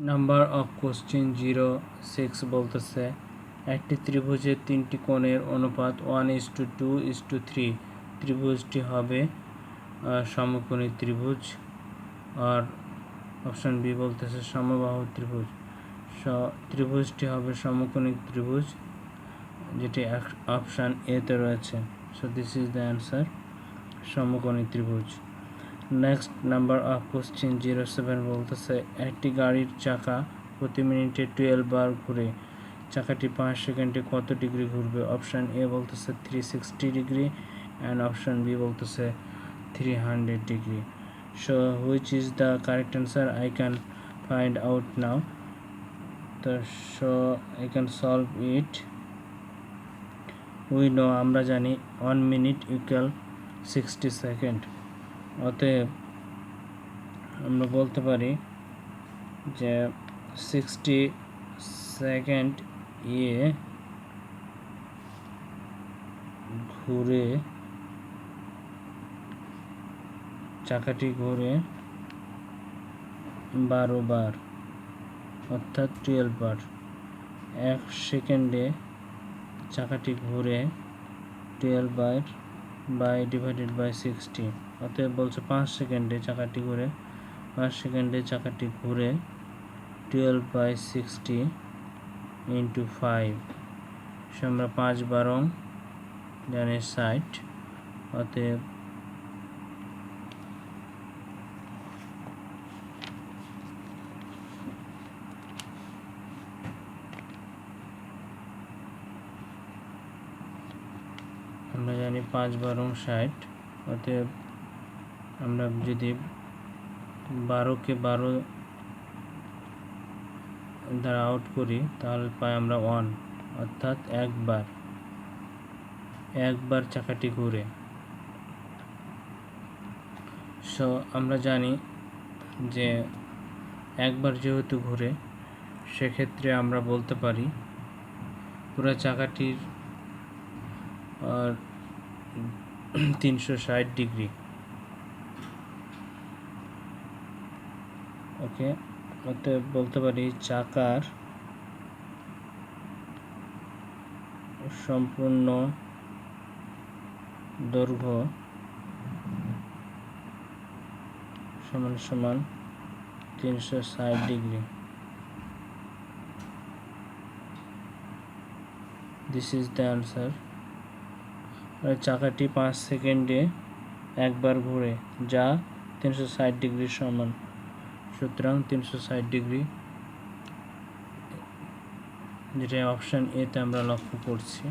Number of question 06 বলতেছে একটি ত্রিভুজের তিনটি কোণের অনুপাত 1:2:3। ত্রিভুজটি হবে সমকোণী ত্রিভুজ। আর অপশন বি বলতেছে সমবাহু ত্রিভুজ। ত্রিভুজটি হবে সমকোণী ত্রিভুজ, যেটি অপশন এ তে রয়েছে। So this is the answer, সমকোণী ত্রিভুজ। নেক্সট নাম্বার অফ কোশ্চেন 07 বলতেছে একটি গাড়ির চাকা প্রতি মিনিটে 12 বার ঘুরে, চাকাটি 5 সেকেন্ডে কত ডিগ্রি ঘুরবে? অপশান এ বলতেছে 360 ডিগ্রি অ্যান্ড অপশান বি বলতেছে 300 degree. So which is the correct answer? I can find out now. So I can solve it. We know, আমরা জানি 1 মিনিট ইকুয়াল 60 সেকেন্ড। অতএব আমরা বলতে পারি যে 60 সেকেন্ড ঘুরে চাকাটি ঘুরে 12 বার, অর্থাৎ 12 বার। 1 সেকেন্ডে চাকাটি ঘুরে 12 বার ডিভাইডেড বাই 60। অতএব বলছে 5 সেকেন্ডে চাকাটি ঘুরে 12 বাই 60 ইন্টু 5। সে আমরা 5 12 জানি 60। অতএব আমরা জানি 5 12 60। অতএব আমরা যদি 12কে 12 দ্বারা আউট করি তাহলে পাই আমরা 1, অর্থাৎ একবার চাকাটি ঘুরে। সো আমরা জানি যে একবার যেহেতু ঘুরে, সেক্ষেত্রে আমরা বলতে পারি পুরো চাকাটির 360 ডিগ্রি। ওকে, অতএব বলতে পারি চাকার সম্পূর্ণ দৈর্ঘ্য সমান সমান 360 degree. This is the answer. চাকাটি 5 সেকেন্ডে একবার ঘুরে, যা 360 ডিগ্রির সমান। সুতরাং 360 ডিগ্রি, যেটা অপশান এতে আমরা লক্ষ্য করছি।